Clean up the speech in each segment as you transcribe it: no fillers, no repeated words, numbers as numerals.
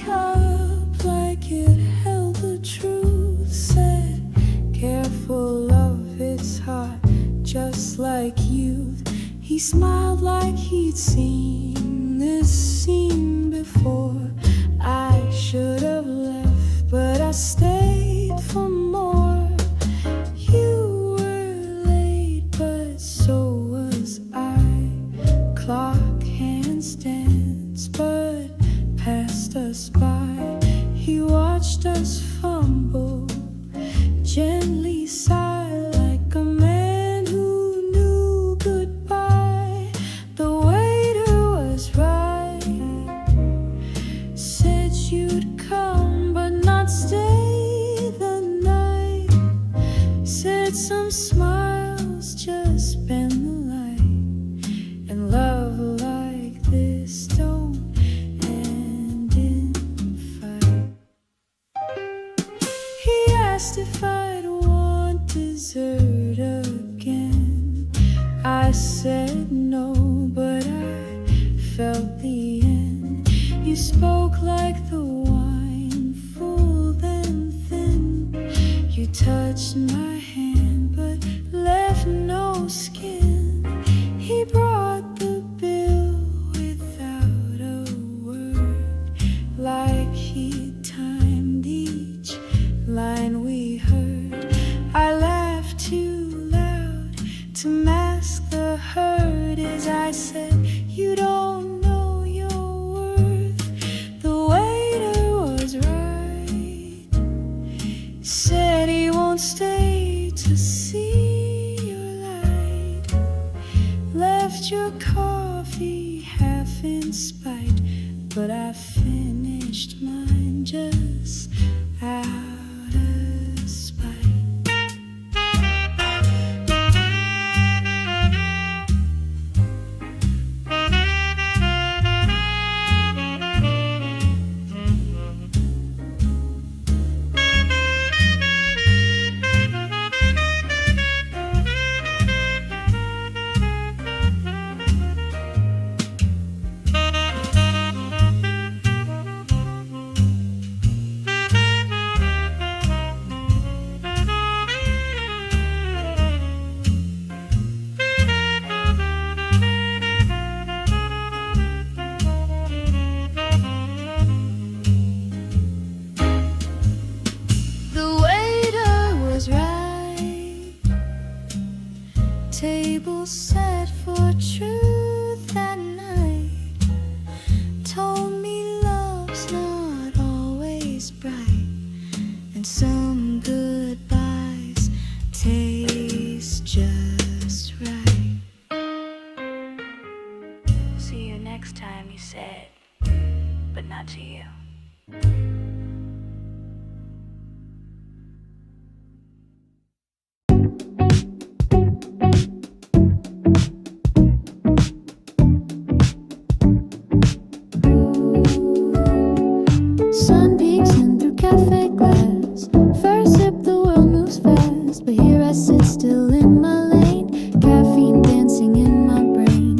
cup like it held the truth. Said, careful of its heart, just like youth. He smiled like he'd seen this scene before. I should have left, but I stayed for more. You were late, but so was I. Clock hands danced, but passed us by. He watched us fumble, gently sigh like a man who knew goodbye. The waiter was right, said you'd come but not stay the night. Said some smiles just spend the light, and love like this don't end in fight. He asked if I'd want dessert again. I said no, but I felt the end. You spoke like the wine, full then thin. You touched my hand, but left no skin. He brought the bill without a word, like he timed each line we heard. I laughed too loud to mask the hurt as I said, you don't know your worth. The waiter was right, said he won't stay to see your light. Left your coffee half in spite, but I finished mine just out of spite. The waiter was right, table set for truth that night. Told me love's not always bright, and some goodbyes taste just right. See you next time, you said, but not to you. Sun peeks in through cafe glass. First sip, the world moves fast, but here I sit still in my lane. Caffeine dancing in my brain.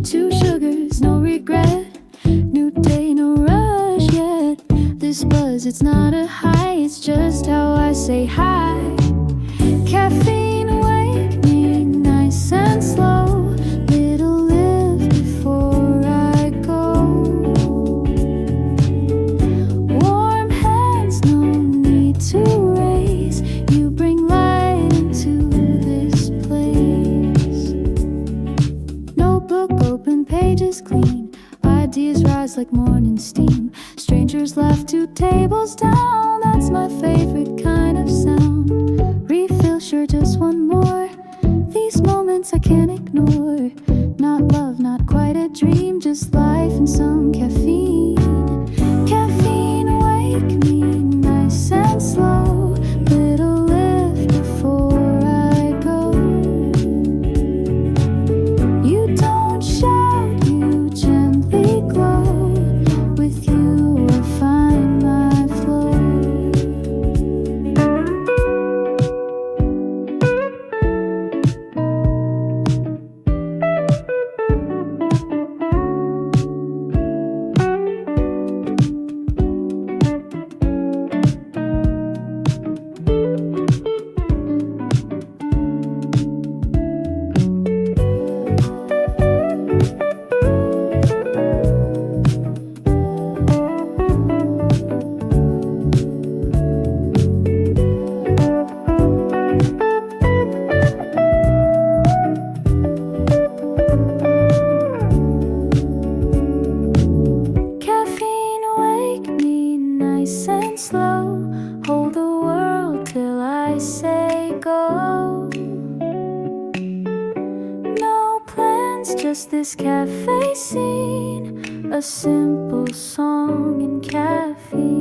2 sugars, no regret. New day, no rush yet. This buzz, it's not a high, it's just how I say hi. Caffeine, wake me nice and slow. Little lift before I go. Warm hands, no need to raise. You bring light into this place. Notebook open, pages clean. Ideas rise like morning steam. Strangers laugh 2 tables down. That's my favorite kind of sound. Refill, sure, just one more. These moments I can't ignore. Not love, not quite a dream, just life and some caffeine. Caffeine, wake me nice and slow. Little lift before I go. You don't shout, you gently glow. With you I find my flow. It's just this cafe scene, a simple song and caffeine.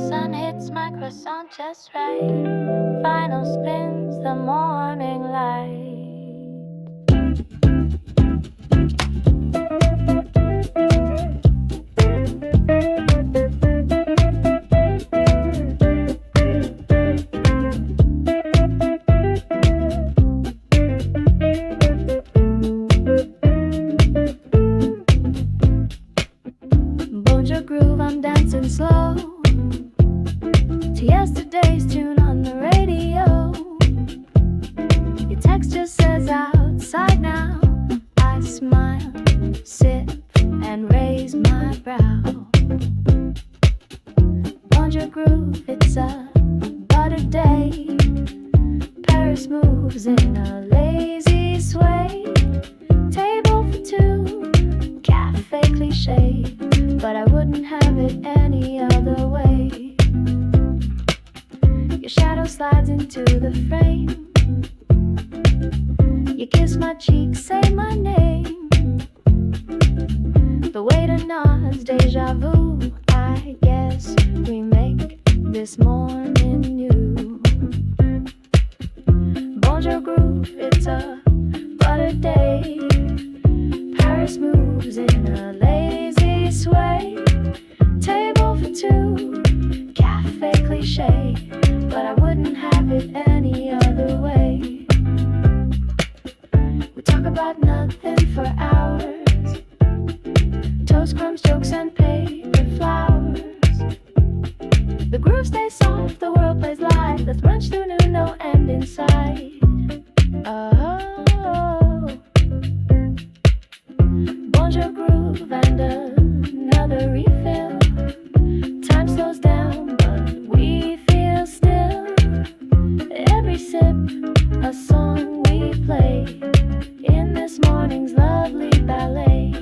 Sun hits my croissant just right. Final spins the morning light. Bonjour Groove, I'm dancing slow to yesterday's tune on the radio. Your text just says outside now. I smile, sip, and raise my brow. Bonjour Groove, it's a butter day. Paris moves in a lazy sway. Table for two, cafe cliche, but I wouldn't have it any other way. Your shadow slides into the frame. You kiss my cheek, say my name. The waiter nods, deja vu. I guess we make this morning new. Bonjour Groove, it's a butter day. Paris moves in a lazy sway. Table for two, cafe cliche, but I wouldn't have it any other way. We talk about nothing for hours. Toast, crumbs, jokes, and paper flowers. The groove stays soft, the world plays light. Let's brunch through noon, no end in sight. Oh, Bonjour Groove and another refill. Time slows down, but we feel still. Every sip, a song we play in this morning's lovely ballet.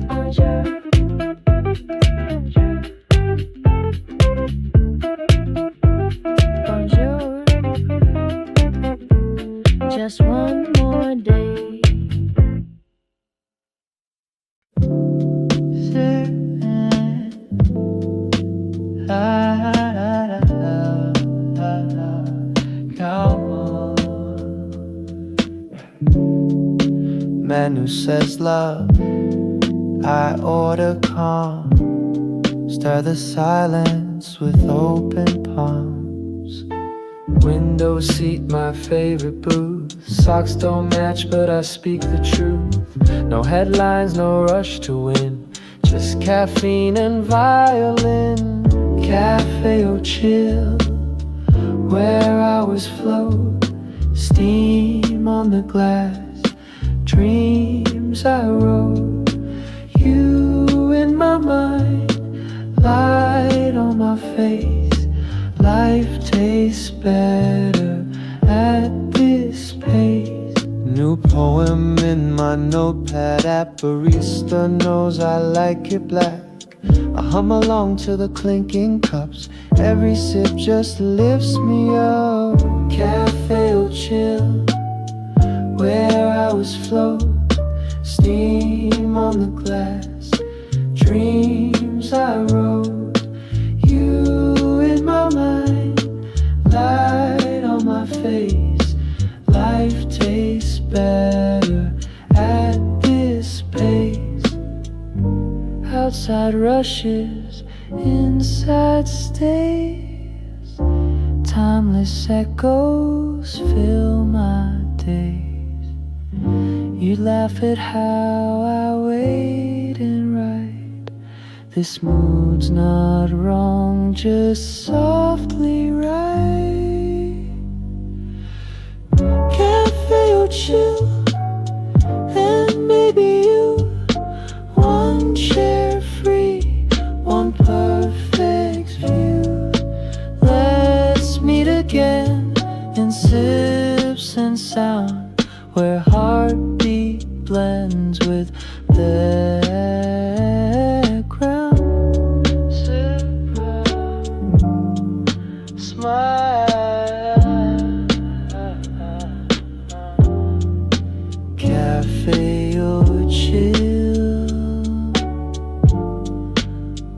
Bonjour. Bonjour. Just one more day. Menu says love, I order calm. Stir the silence with open palms. Window seat, my favorite booth. Socks don't match, but I speak the truth. No headlines, no rush to win. Just caffeine and violin. Cafe au chill, where hours float. Steam on the glass, dreams I wrote. You in my mind, light on my face. Life tastes better at this pace. New poem in my notepad app. Barista knows I like it black. I hum along to the clinking cups. Every sip just lifts me up. Cafe au chill, where hours float. Steam on the glass, dreams I wrote. You in my mind, light on my face. Life tastes better at this pace. Outside rushes, inside stays. timeless echoes fill my days. You laugh at how I wait and write. This mood's not wrong, just softly right. Cafe or chill, and maybe you. One chair free, one perfect view. Let's meet again in sips and sound, where heartbeat blends with background. Sit round, smile. Cafe or chill,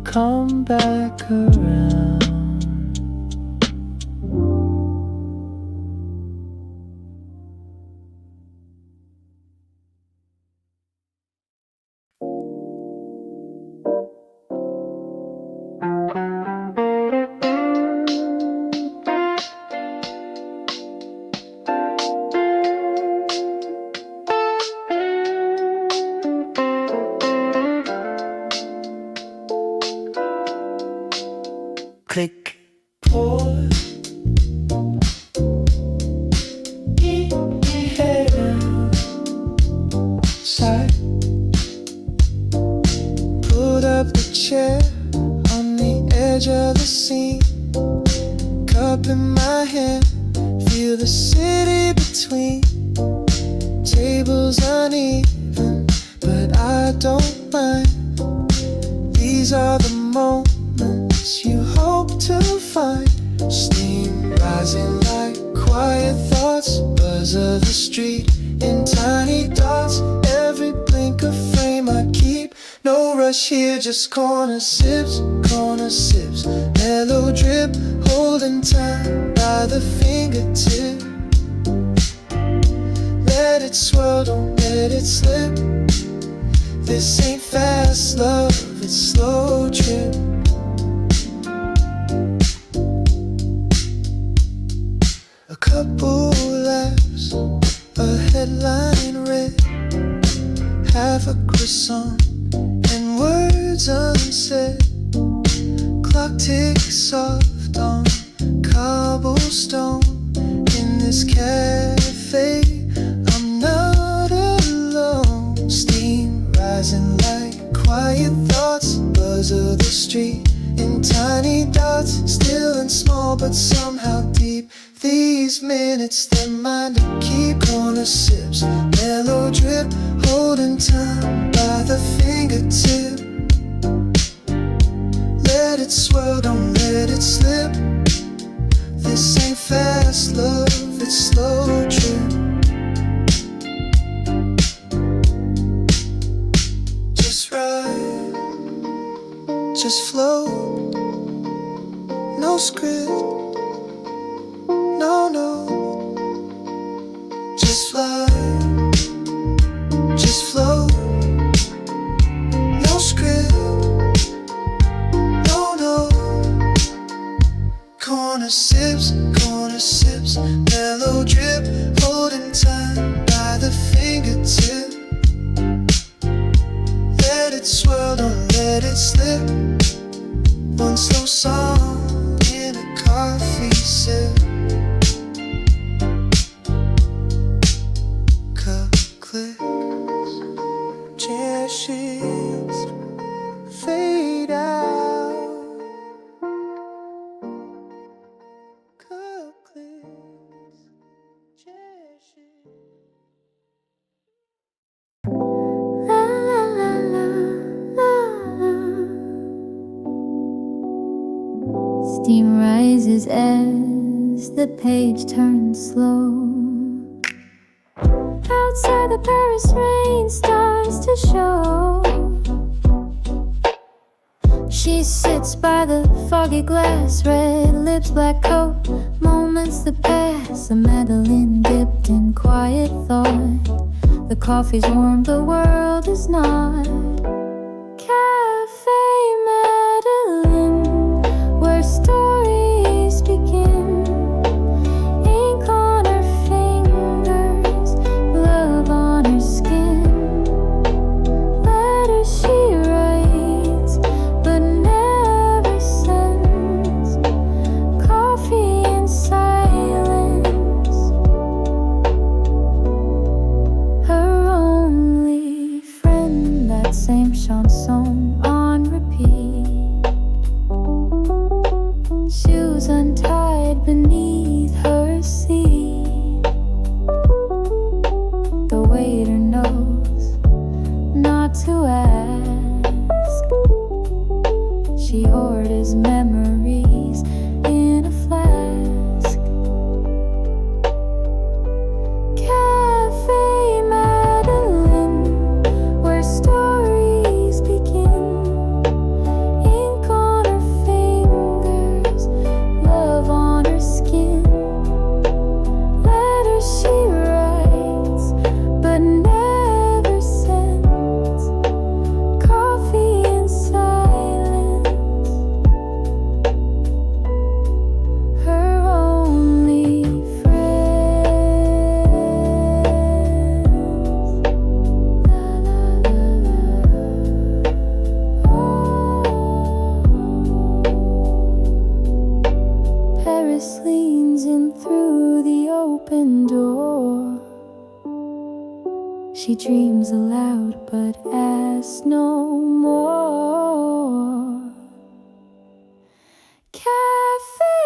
come back around. Click, pause. Side. Pulled up the chair on the edge of the scene. Cup in my hand, feel the city between. Tables uneven, but I don't mind. These are the moments you hope to find. Steam rising like quiet thoughts. Buzz of the street in tiny dots. Every blink a frame I keep. No rush here, just corner sips. Mellow drip, holding time by the fingertip. Let it swirl, don't let it slip. This ain't fast love, it's slow trip. A couple laughs, a headline read, half a croissant, and words unsaid. Clock ticks soft on cobblestone. In this cafe, I'm not alone. Steam rising like quiet thoughts. Buzz of the street in tiny dots. Still and small, but somehow deep. These minutes, they're mine to keep. Corner sips, mellow drip, holding time by the fingertip. Let it swirl, don't let it slip. This ain't fast love, it's slow trip. Just ride, just flow. No script, no. Just fly, just flow. No script, no. Corner sips, mellow drip, holding time by the fingertip. Let it swirl, don't let it slip. One slow song in a coffee sip. Cup clicks, chair shifts, fade out. Cup clicks, chair shifts. La la la la la la. Steam rises as the page turns slow. Outside the Paris rain starts to show. She sits by the foggy glass, red lips, black coat. Moments that pass, a Madeleine dipped in quiet thought. The coffee's warm, the world is not. Café Madeleine, where stories begin. she orders memories in a flask. Café Madeleine, where stories begin. Ink on her fingers, love on her skin. Letters she writes, but never sends. Coffee and silence, her only friends. La la la la. Paris leans in through the open door. She dreams aloud but asks no more. Café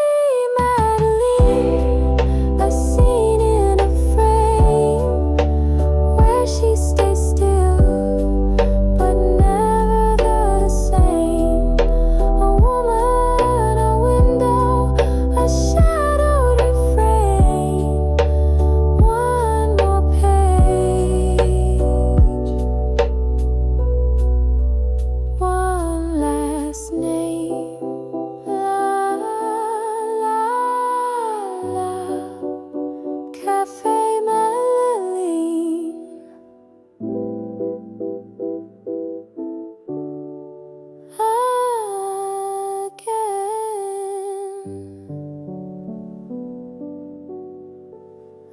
Madeleine, a scene in a frame, where she stays still but never the same. A woman, a window, a shadowed refrain. One more page, one last name. La la la, Café Madeleine.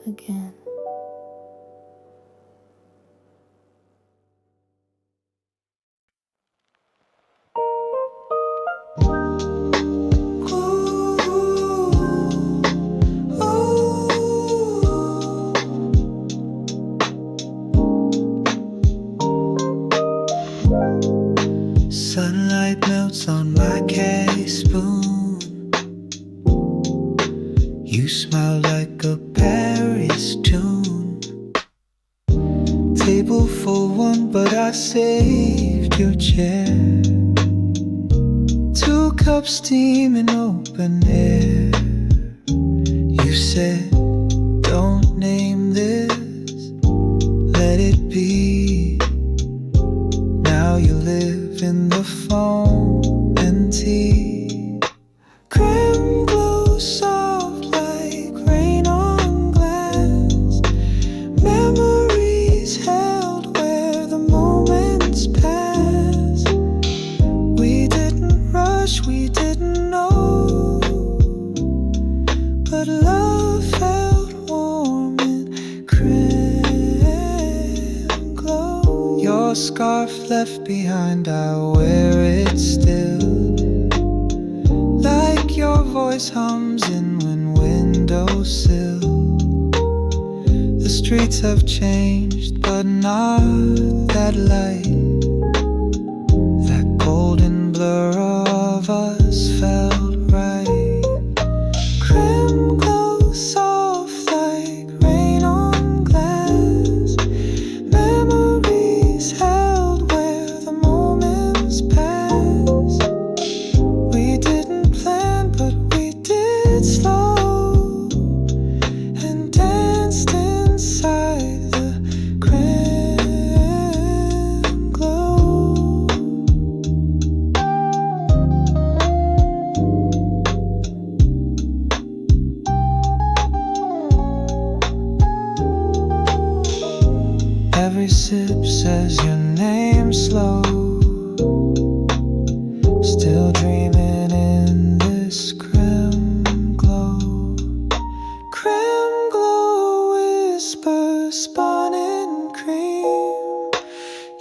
Again. Sunlight melts on my case spoon. You smile like a Paris tune. Table for one, but I saved your chair. 2 cups steam in open air. You said, don't name this, let it be. Now you live in the foam and tea. Crème Glow soft like rain on glass. Memories held where the moments pass. We didn't rush, we didn't know, but love felt warm in crème glow. Your scarf left behind, I wear it still. Like your voice hums in when windowsill. The streets have changed, but not that light. That golden blur of us felt right. Crème glow soft like rain on glass. Memories held where the moments pass. We didn't plan, but we did slow and danced inside the crème glow. Every sip says your name slow. Still dreaming in this crème glow. Crème glow whispers spun in cream.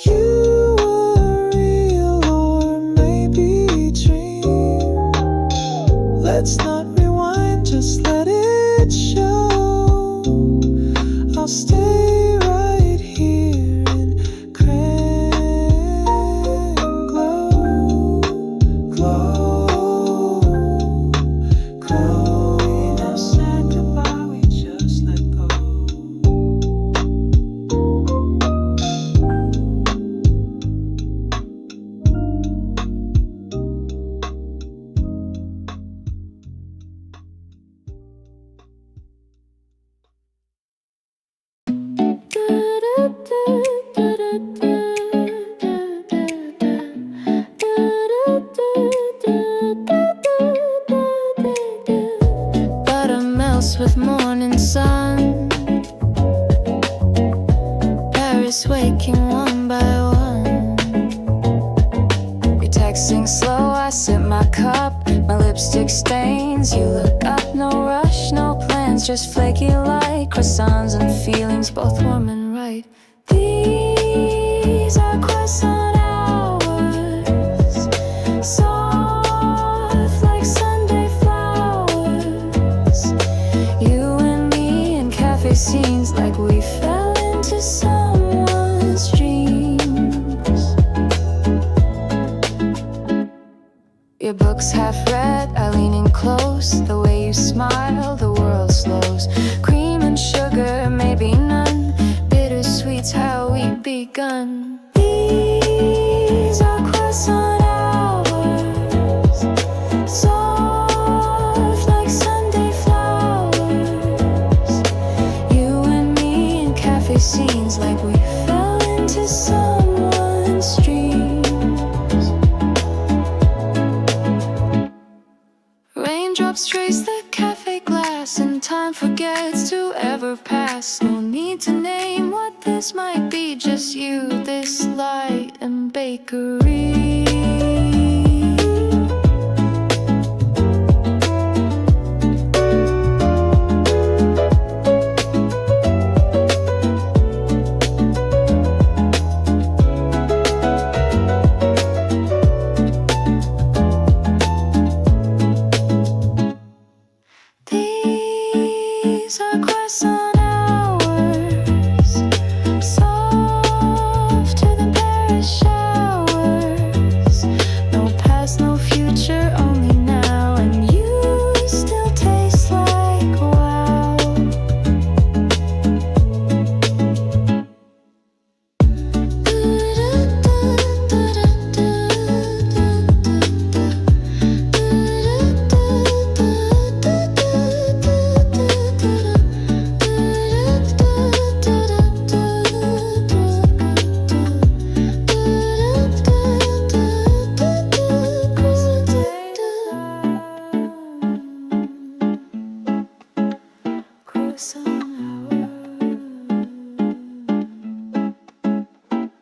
You were real or maybe dream. Let's not rewind, just let it show. I'll stay right here in crème glow. Glow, glow. We never said goodbye, we just let go. my cup, my lipstick stains. You look up, no rush, no plans, just flaky light, croissants and feelings, both warm and right. These are croissant hours, soft like Sunday flowers. You and me in cafe scenes, like we fell into someone's dreams. Your book's half read, I lean in close. The way you smile, the world slows. Cream and sugar, maybe none. Bittersweet's how we begun. These are croissant hours, soft like Sunday flowers. You and me in cafe scenes, like we fell into someone's dreams. Raindrops trace the cafe glass, and time forgets to ever pass. No need to name what this might be, just you, this light and bakery. These are croissant hours, soft to the Paris showers. No past, no future, only now, and you still taste like wow.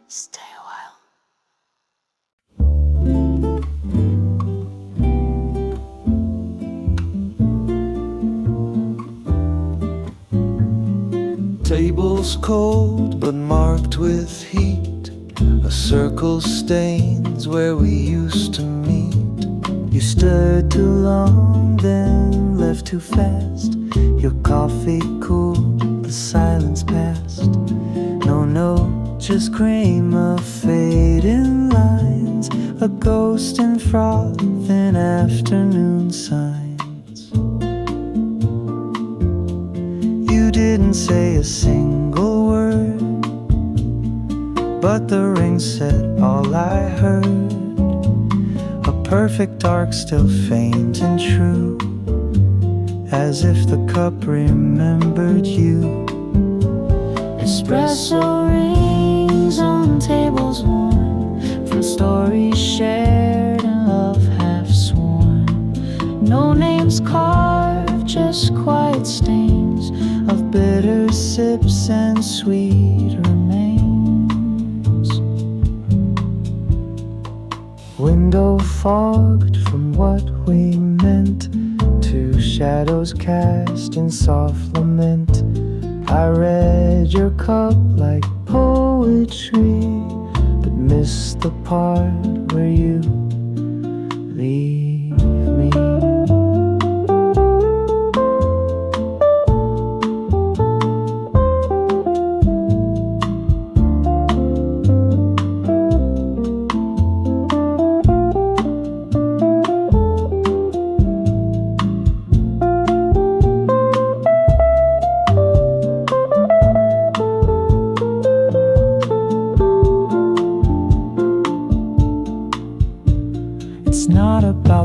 Stay a while. Tables cold but marked with heat. A circle stains where we used to meet. You stirred too long, then left too fast. Your coffee cooled, the silence passed. No note, just cream of fading lines. A ghost in froth in afternoon signs. You didn't say a single word, but the ring said all I heard. A perfect arc, still faint and true, as if the cup remembered you. Espresso rings on tables worn, from stories shared and love half sworn. No names carved, just quiet stains of bitter sips and sweet remains. Window fogged from what we meant, two shadows cast in soft lament. I read your cup like poetry, but missed the part where you leave me.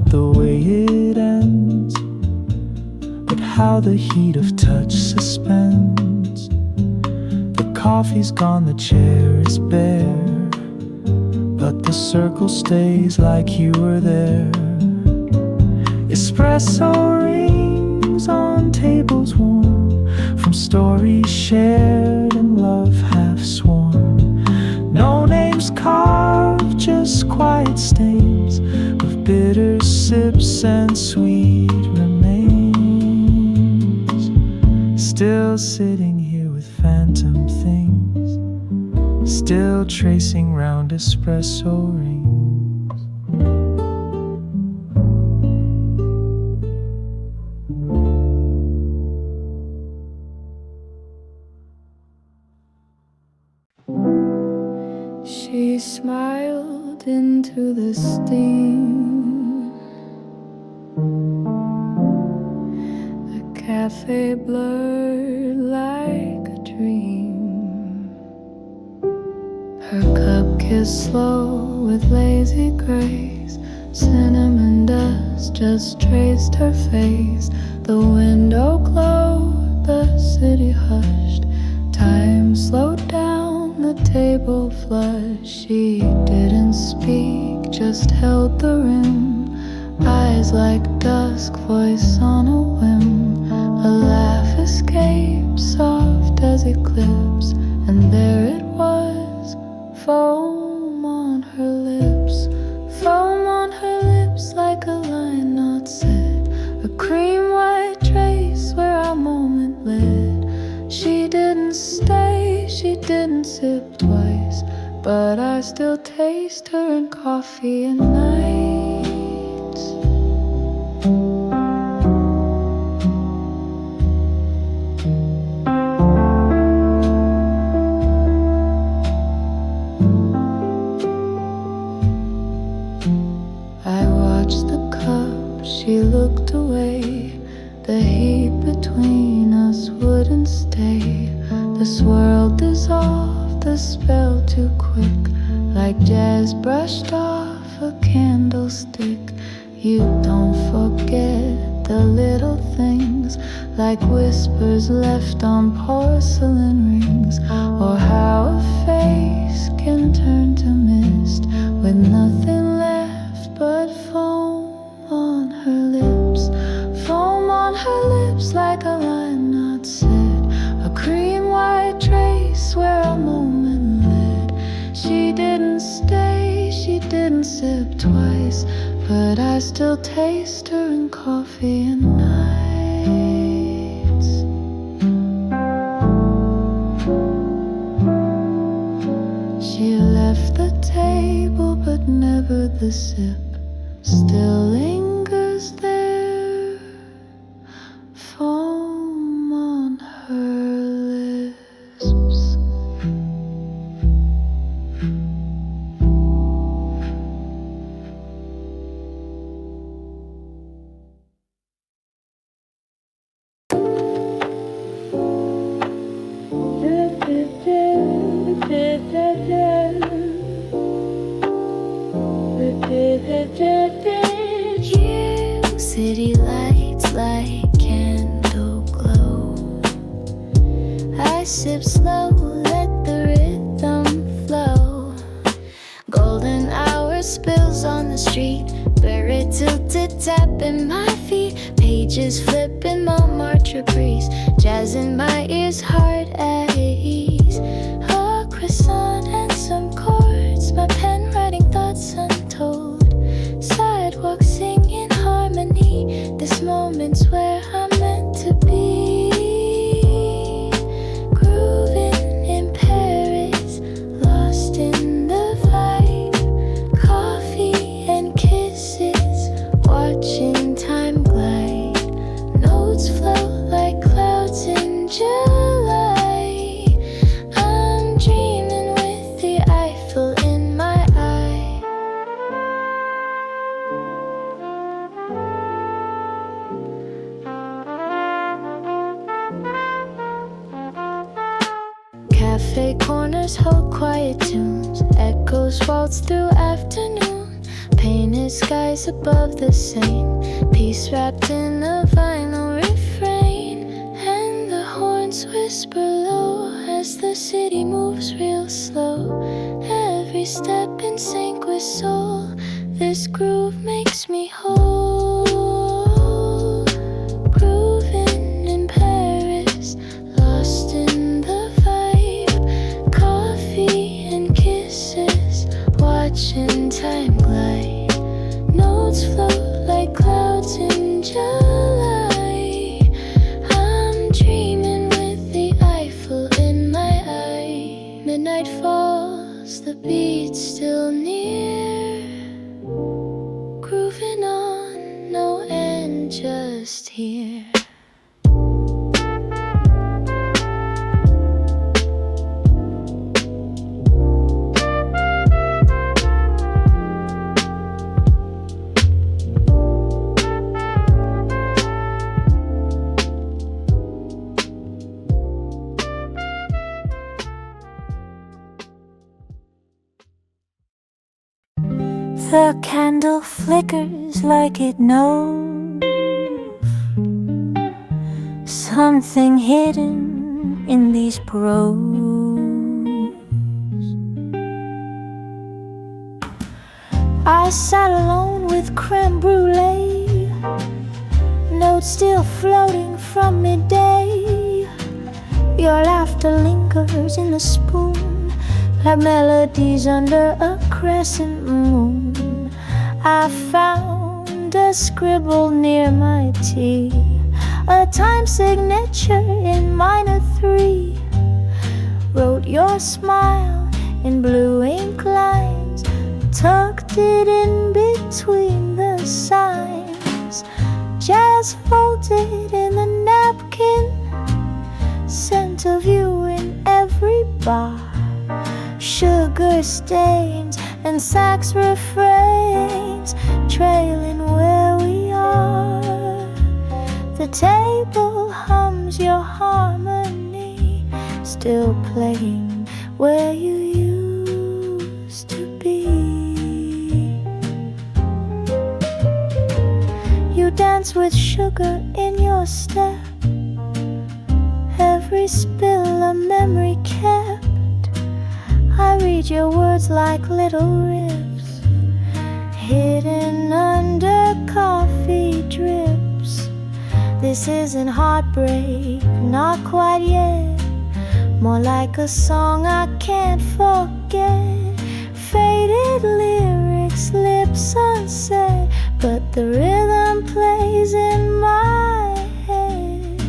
The way it ends, but how the heat of touch suspends. The coffee's gone, the chair is bare, but the circle stays like you were there. Espresso rings on tables warm, from stories shared and love half sworn. No names carved, just quiet stains of bitter sips and sweet remains. Still sitting here with phantom things, still tracing round espresso rings. She smiled into the steam. The cafe blurred like a dream. Her cup kissed slow with lazy grace. Cinnamon dust just traced her face. The window glowed, the city hushed. Time slowed down, the table flushed. She didn't speak, just held the rim. Eyes like dusk, voice on a whim. A laugh escaped, soft as eclipse. And there it was, foam on her lips. Foam on her lips like a line not set. A cream white trace where our moment led. She didn't stay, she didn't sip twice, but I still taste her in coffee and nights. I watched the cup, she looked away. The heat between us wouldn't stay. The swirl dissolved, the spell too quick. Like jazz brushed off a candlestick. You don't forget the little things, like whispers left on porcelain rings. Or how a face can turn to mist with nothing left but foam on her lips. Foam on her lips like a line not said. A cream white trace where a moment led. She didn't stay, she didn't sip twice, but I still taste her in coffee and nights. She left the table but never the sip. Still lingers there, foam on her lips. You, city lights like candle glow. I sip slow, let the rhythm flow. Golden hours spills on the street. Beret tilted, tapping my feet. Pages flipping, Montmartre breeze. Jazz in my ears, heart at ease. A croissant and some chords. My pen writing thoughts untold. Sidewalk singing harmony. This moment's where I'm meant to be. Grooving in Paris, lost in the vibe. Coffee and kisses, watching time glide. Notes flow like clouds in July. I'm dreaming with the Eiffel in my eye. Cafe corners hold quiet tunes. Echoes waltz through afternoon. Painted skies above the Seine. Peace wrapped in a vinyl refrain. And the horns whisper low as the city moves real slow. Every step in sync with soul. This groove makes me whole. Grooving in Paris, lost in the vibe. Coffee and kisses, watching time glide. Notes moving on, no end just here. The candle flickers like it knows something hidden in these prose. I sat alone with crème brulee, notes still floating from midday. Your laughter lingers in the spoon like melodies under a crescent moon. I found a scribble near my tea, a time signature in minor 3. Wrote your smile in blue ink lines, tucked it in between the signs. Jazz folded in the napkin, scent of you in every bar. Sugar stains and sax refrains trailing where we are. The table hums your harmony, still playing where you used to be. You dance with sugar in your step, every spill a memory kept. I read your words like little riffs, hidden under coffee drips. This isn't heartbreak, not quite yet, more like a song I can't forget. Faded lyrics, lips unsaid, but the rhythm plays in my head.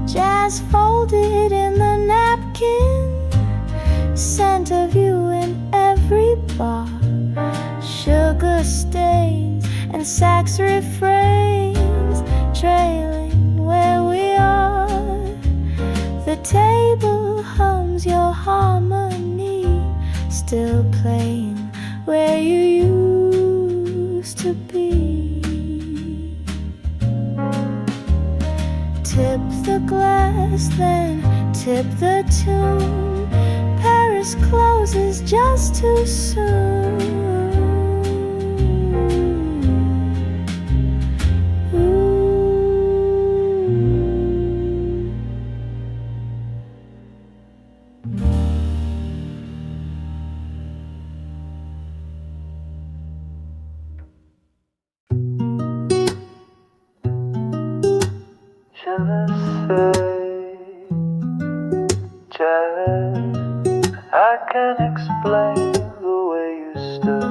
Jazz folded in the napkin, scent of you in every bar. Sugar stains and sax refrains trailing where we are. The table hums your harmony, still playing where you used to be. Tip the glass, then tip the tune. Paris closes just too soon. Je le sais, jazz. I can't explain the way you stir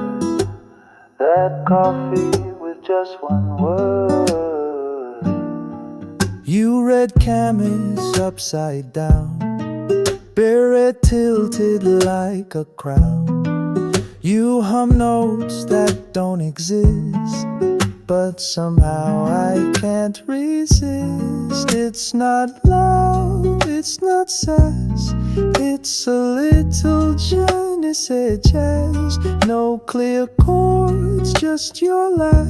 that coffee with just one word. You read 𝐂𝐚𝐿 upside down, Beret tilted like a crown. You hum notes that don't exist, but somehow I can't resist. It's not love, it's not sass, it's a little je ne sais jazz. No clear chords, just your laugh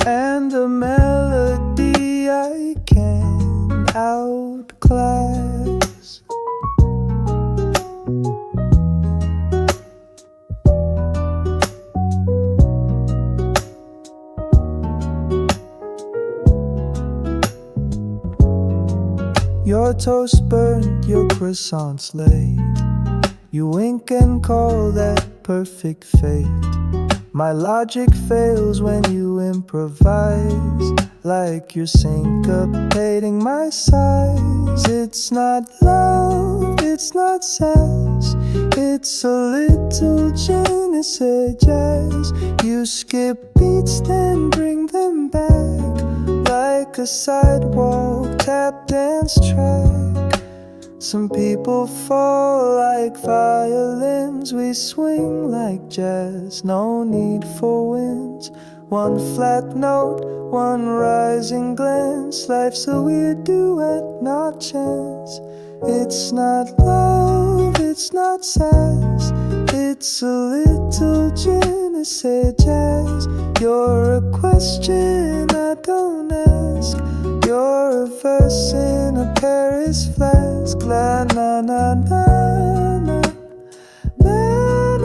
and a melody I can't outclass. Your toast burnt, your croissants laid. You wink and call that perfect fate. My logic fails when you improvise, like you're syncopating my sighs. It's not love, it's not sass, it's a little je ne sais jazz. You skip beats then bring them back, like a sidewalk tap dance track. Some people fall like violins, we swing like jazz. No need for winds One flat note, one rising glance. Life's a weird duet, not chance. It's not love, it's not sass. It's a little ne sais jazz. You're a question I don't ask. You're a verse in a Paris flask. La na na na na. Na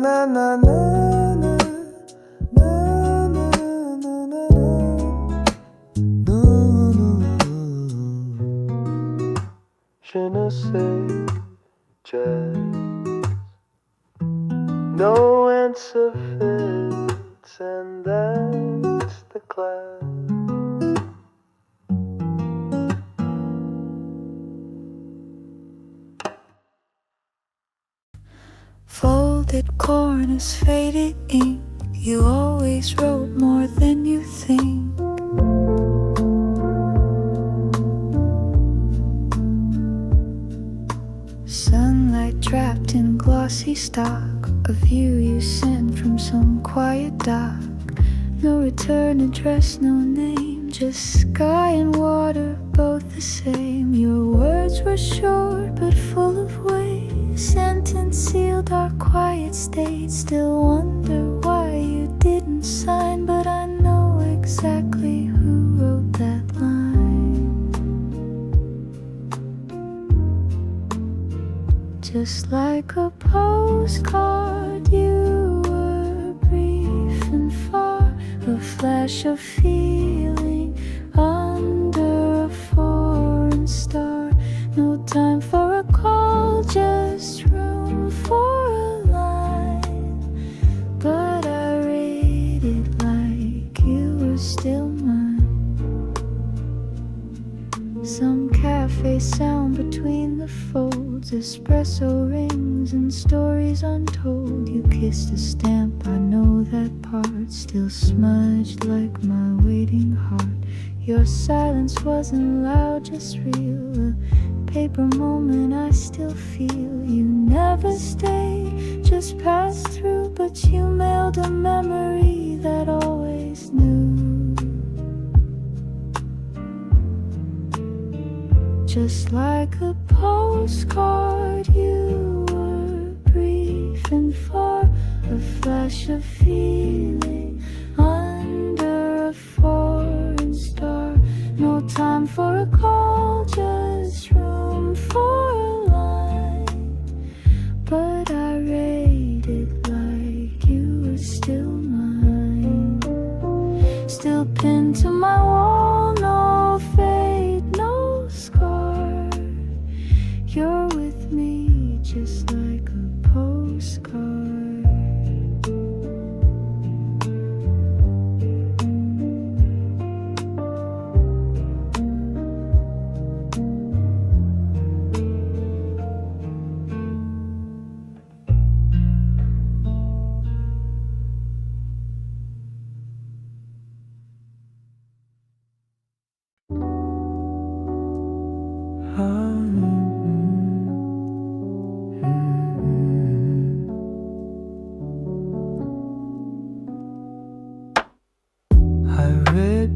na na na na na na Je ne sais jazz. No answer fits, and that's the class. Folded corners, faded ink. You always wrote more than you think. Sunlight trapped in glossy stock, a view you sent from some quiet dock. No return address, no name, just sky and water, both the same. Your words were short but full of weight. Sentence sealed our quiet state. Still wonder why you didn't sign, but I know exactly who wrote that line. Just like a postcard, you were brief and far, a flash of feeling under a foreign star. No time for a call, just room for a line. But I read it like you were still mine. Some cafe sound between the folds, espresso rings and stories untold. You kissed a stamp, I know that part, still smudged like my waiting heart. Your silence wasn't loud, just real, a paper moment I still feel. You never stayed, just passed through, but you mailed a memory that always knew. Just like a postcard, you were brief and far, a flash of feeling under a foreign star. No time for a call, just room for a line. But I read it like you were still mine. Still pinned to my wall, no fade, no scar. You're with me just like a postcard.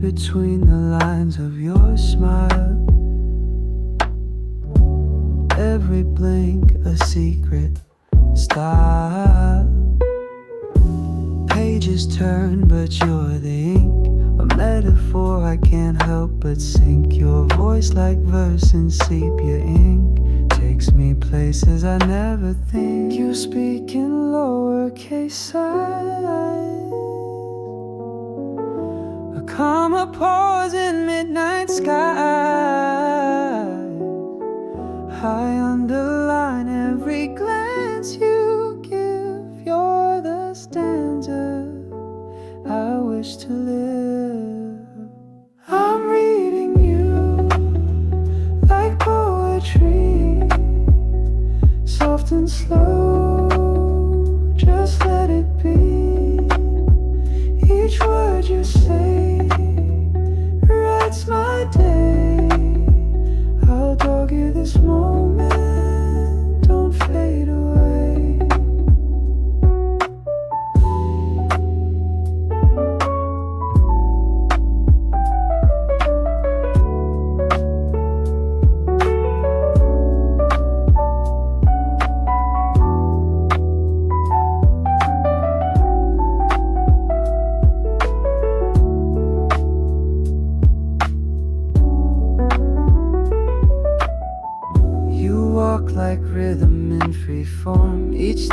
Between the lines of your smile, every blink a secret style. Pages turn, but you're the ink, a metaphor I can't help but sink. Your voice like verse in sepia ink takes me places I never think. You speak in lowercase signs, comma pause in midnight sky. I underline every glance you give. You're the stanza I wish to live. I'm reading you like poetry, soft and slow, just let it be. Each word you say writes my day. I'll dog you this moment, don't fade away.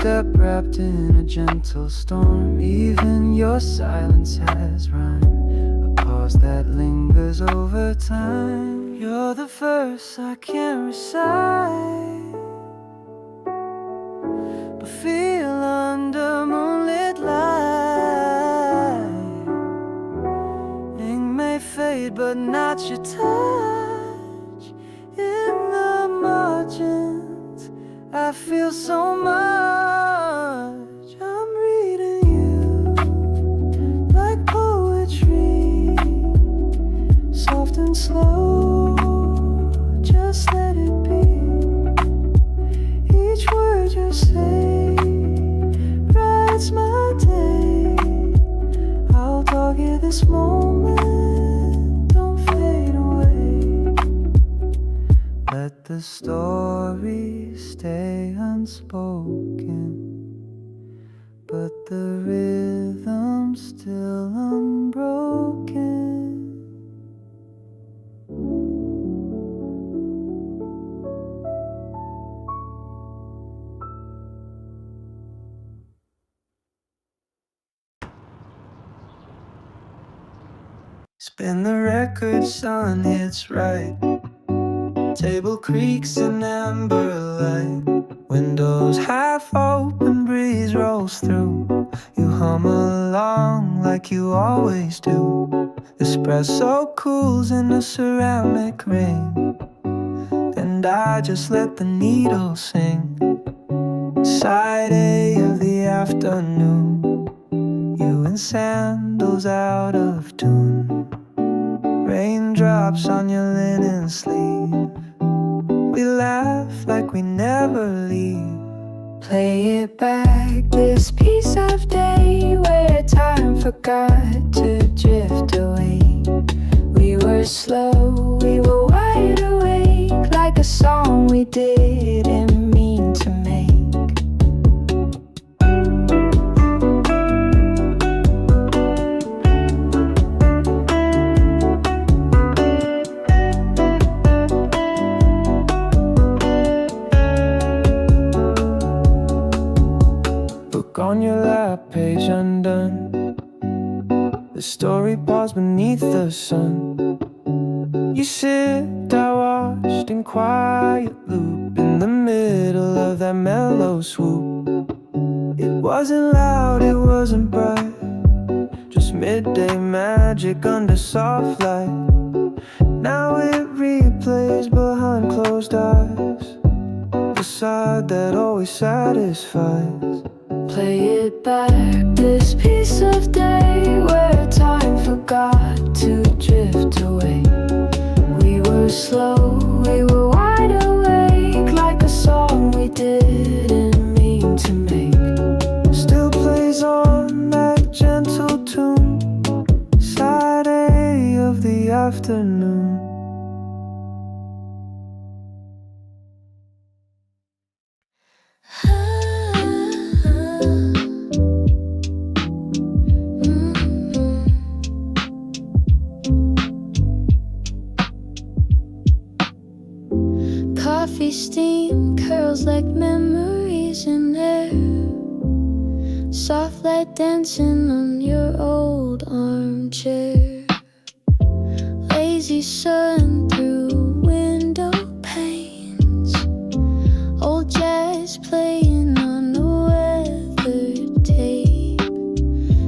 step wrapped in a gentle storm. Even your silence has rhyme, a pause that lingers over time. You're the verse I can't recite, but feel under moonlit light. Ink may fade, but not your touch. In the margins, I feel so much. I'm reading you like poetry, soft and slow, just let it be. Each word you say brights my day. I'll target this moment, don't fade away. Let the story stay unspoken, but the rhythm's still unbroken. Spin the record, son, it's right. Table creaks in amber light. Windows half open, breeze rolls through. You hum along like you always do. Espresso cools in a ceramic ring, and I just let the needle sing. Side A of the afternoon, you in sandals out of tune. Raindrops on your linen sleeve. We laugh like we never leave. Play it back, this piece of day where time forgot to drift away. We were slow, we were wide awake, like a song we didn't mean to make. On your lap, page undone. The story paused beneath the sun. You sipped, I watched in quiet loop, in the middle of that mellow swoop. It wasn't loud, it wasn't bright, just midday magic under soft light. Now it replays behind closed eyes, the side that always satisfies. Play it back, this piece of day where time forgot to drift away. We were slow, we were wide awake, like a song we didn't mean to make. Still plays on that gentle tune, side A of the afternoon. Coffee steam curls like memories in air. Soft light dancing on your old armchair. Lazy sun through window panes. Old jazz playing on a weathered tape.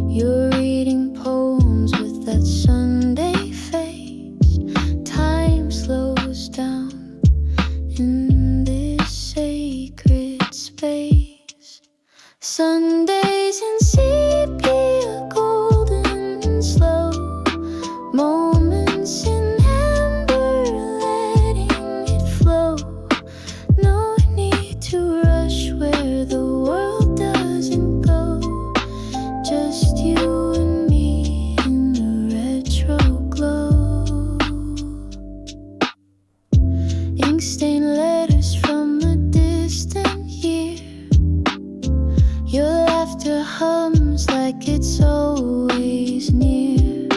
You're reading poems with that Sunday face. Time slows down in this sacred space. Sundays in sepia, golden and slow. Moments in amber, letting it flow. No need to rush where the world doesn't go. Just you and me in the retro glow. Ink stained letters from a distant year. Your laughter hums like it's always near.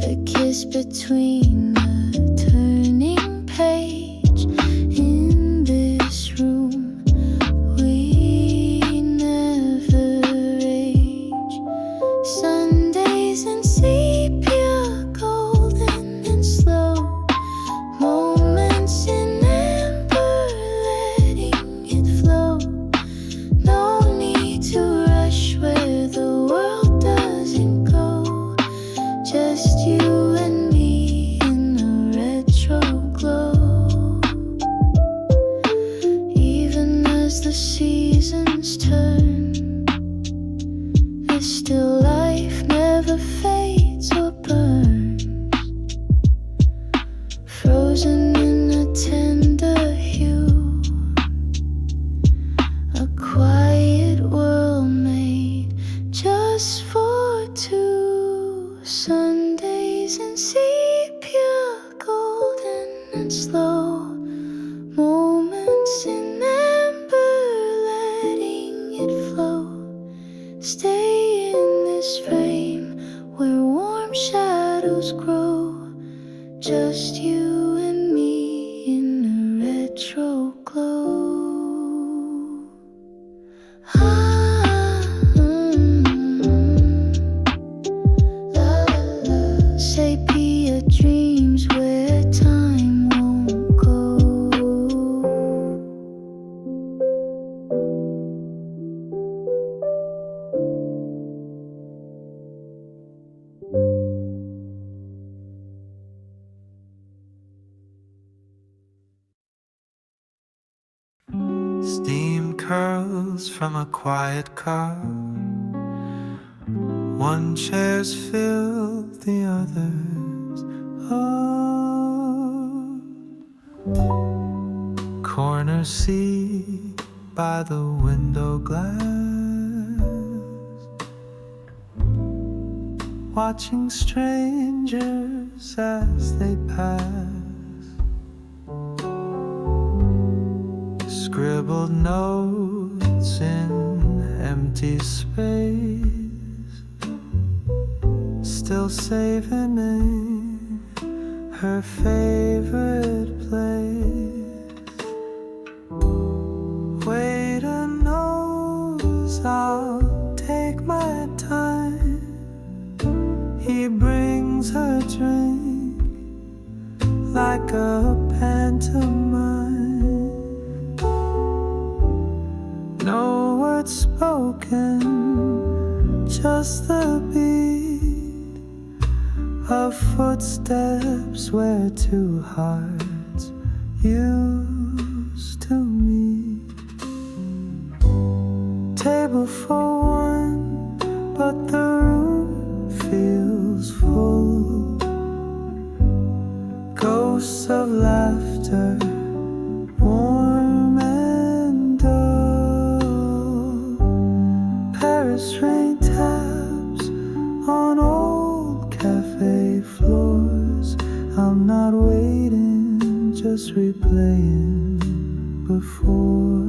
A kiss between the turning page. In this room we this still life never fades or burns, frozen in a tender hue, a quiet world made just for two. Sundays in sepia, golden and slow, moments in amber, letting it flow. Stay in this frame where warm shadows grow, just you and me in a retro glow. Sepia dreams where time won't go. Steam curls from a quiet car. One chair's filled, the others are. Corner seat by the window glass, watching strangers as they pass. Scribbled notes in empty space, still saving in her favorite place. Waiter knows I'll take my time. He brings her drink like a pantomime. No words spoken, just the beat of footsteps where two hearts used to meet. Table for one, but the room feels full. Ghosts of laughter, warm and dull. Paris rain taps on old cafe floors. I'm not waiting, just replaying before.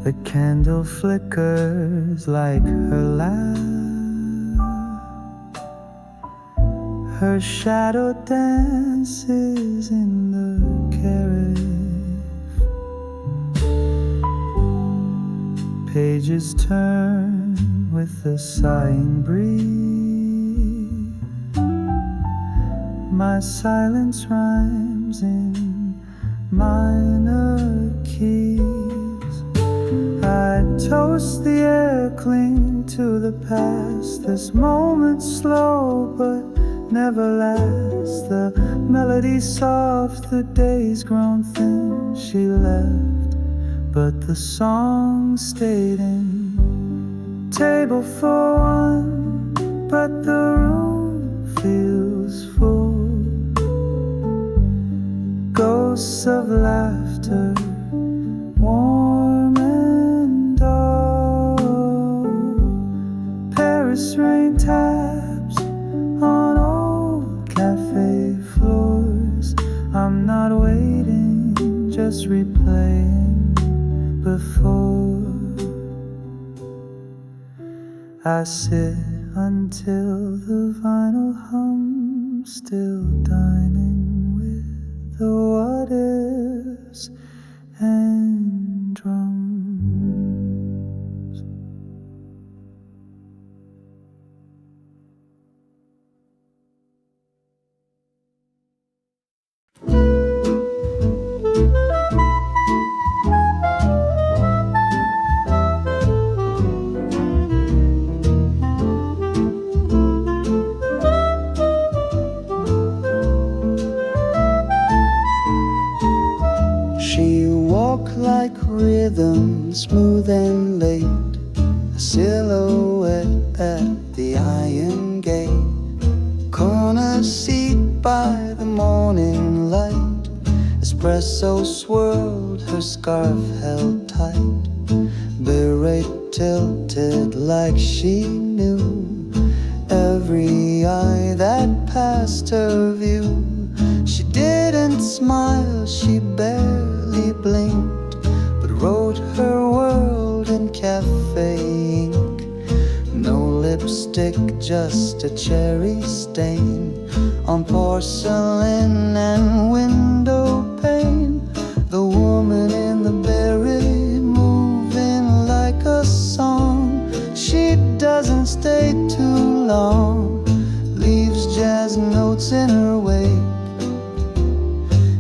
The candle flickers like her laugh. Her shadow dances in the carriage. Pages turn with a sighing breeze. My silence rhymes in minor keys. I toast the air, cling to the past. This moment's slow but never lasts. The melody soft, the day's grown thin. She left, but the song stayed in. Table for one, but the room feels full. Ghosts of laughter, warm and dull. Paris rain taps on old cafe floors. I'm not waiting, just replaying before. I sit until the vinyl hums, still dining with the what ifs and drums. rhythm smooth and laid, a silhouette at the iron gate. Corner seat by the morning light, espresso swirled, her scarf held tight. Beret tilted like she knew every eye that passed her view. She didn't smile, she barely blinked, but wrote her world in cafe ink. No lipstick, just a cherry stain on porcelain and window pane. The woman in the Beret moving like a song. She doesn't stay too long, leaves jazz notes in her wake,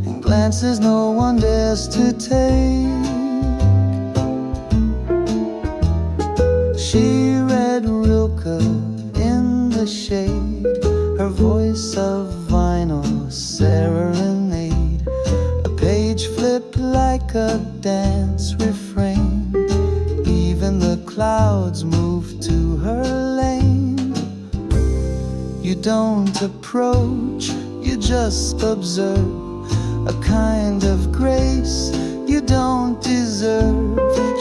and glances no one dares to take. She read Rilke in the shade, her voice of vinyl serenade. A page flipped like a dance refrain, even the clouds moved to her lane. You don't approach, you just observe, a kind of grace you don't deserve.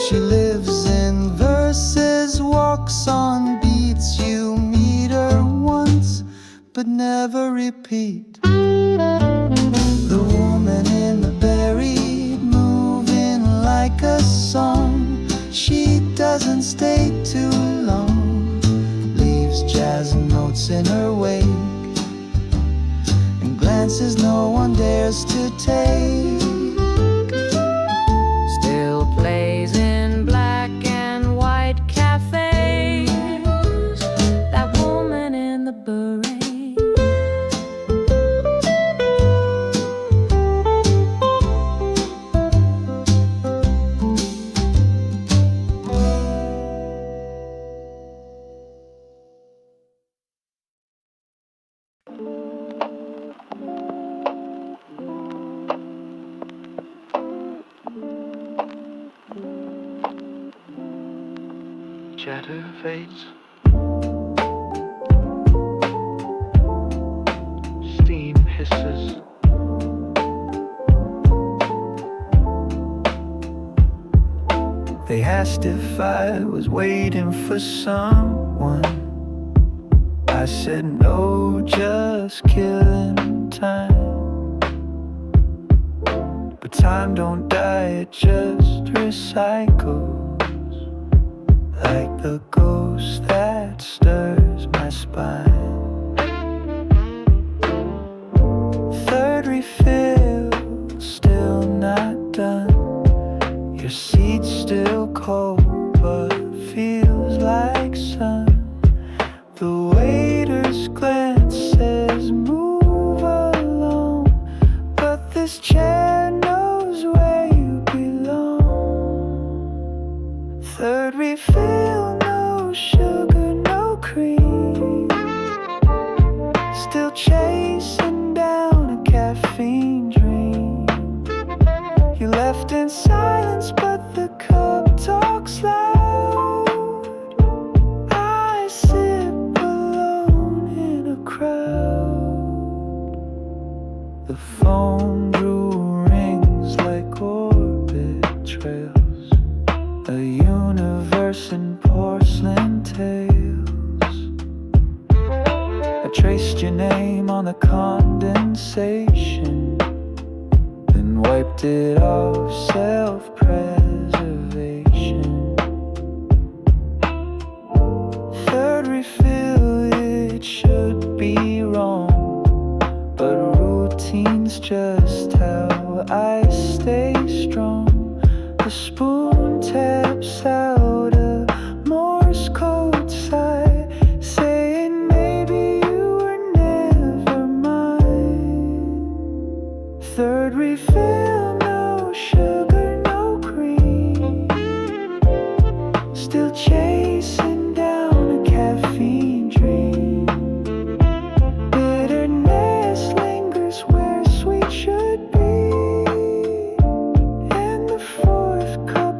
She lives in verses, walks on beats. You meet her once, but never repeat. The woman in the Beret moving like a song. She doesn't stay too long, leaves jazz notes in her wake, and glances no one dares to take. Still plays in black and white cafés, that woman in the beret. Chatter fades, steam hisses. They asked if I was waiting for someone. I said no, just killing time. But time don't die, it just recycles, like the ghost that stirs my spine. Third refill, still not done. Your seat's still cold, but feels like sun. The waiter's glance says move along, but this chair knows where you belong. Third refill, no sugar, no cream. Still chasing down a caffeine dream. You left in silence, but the cup talks loud. I sip alone in a crowd. The phone grew rings like orbit trails, a universe in porcelain tales. I traced your name on the condensation, then wiped it off, self-preservation. Third refill, it should be wrong, but routine's just how I stay strong. The spoon taps out a Morse code sigh, saying maybe you were never mine. Third refill, no sugar, no cream. Still chasing down a caffeine dream. Bitterness lingers where sweet should be, and the fourth cup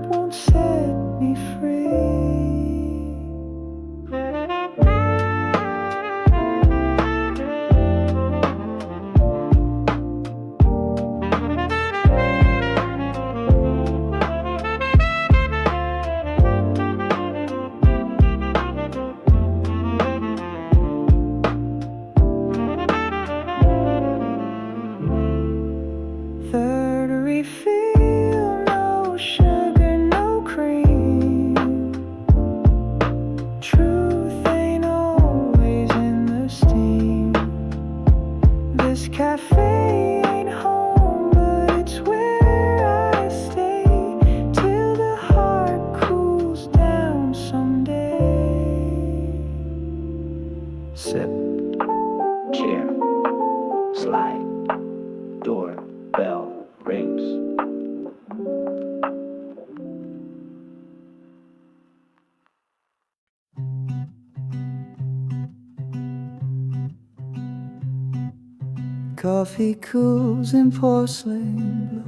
coffee cools in porcelain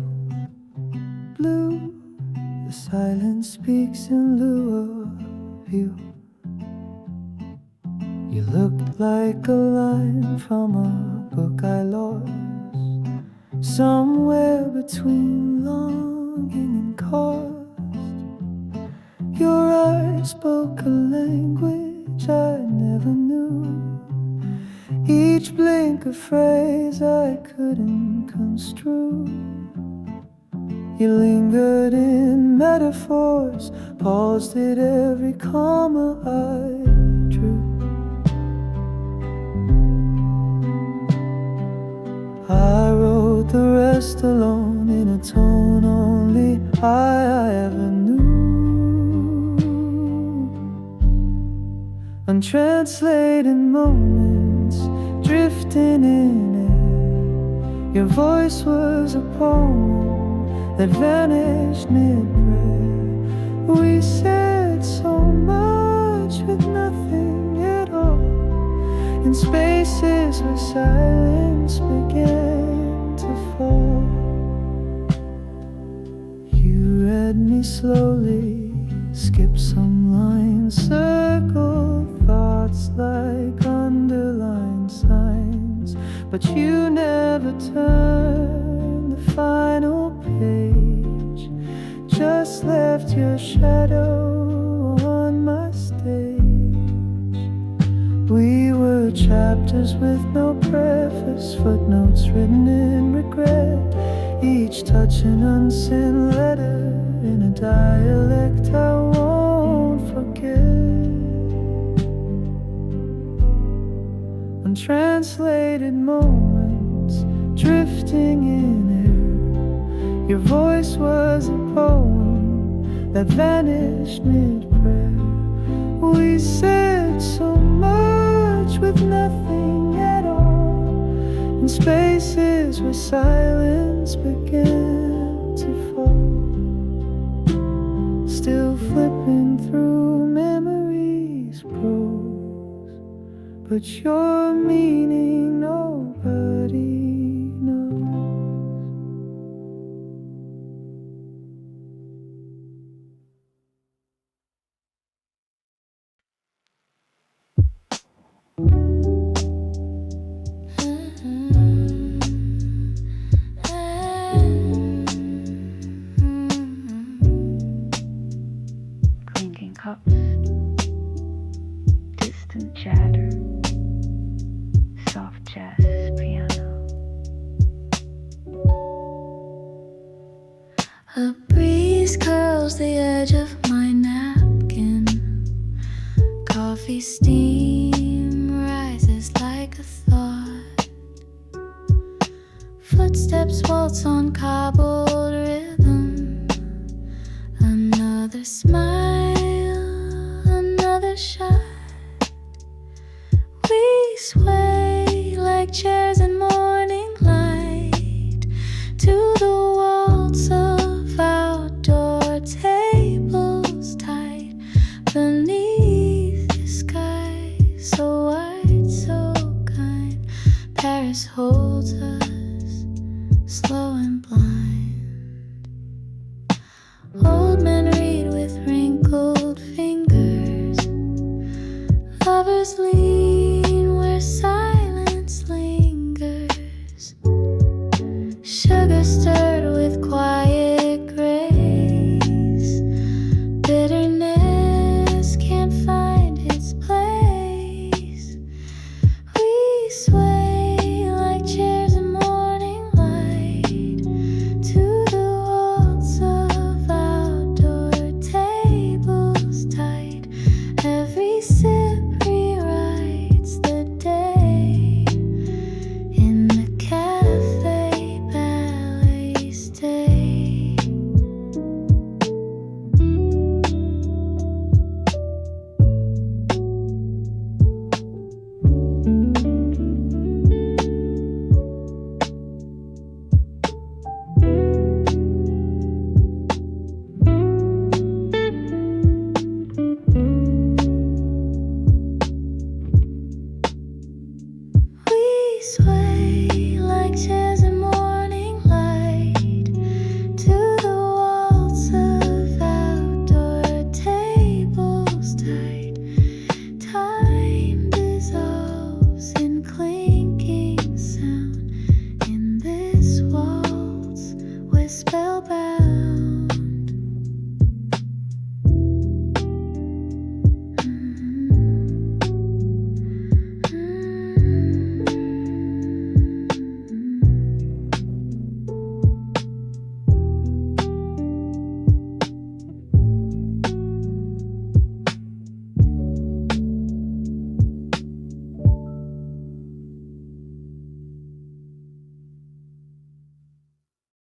blue. The silence speaks in lieu of you. You looked like a line from a book I lost, somewhere between longing and cost. Your eyes spoke a language I never knew, each blink a phrase I couldn't construe. You lingered in metaphors, paused at every comma I drew. I wrote the rest alone in a tone only I ever knew. Untranslated moments drifting in air. Your voice was a poem that vanished mid-prayer. We said so much with nothing at all, in spaces where silence began to fall. You read me slowly, skipped some lines, circled thoughts like underlined signs, but you never turned the final page, just left your shadow on my stage. We were chapters with no preface, footnotes written in regret, each touch an unsent letter in a dialect I won't forget. Untranslated moments drifting in air. Your voice was a poem that vanished mid-prayer. We said so much with nothing at all, in spaces where silence began to fall. Still flipping through memories prose, but your meaning nobody knows. Clinking cups, distant chatter, soft jazz piano. A breeze curls the edge of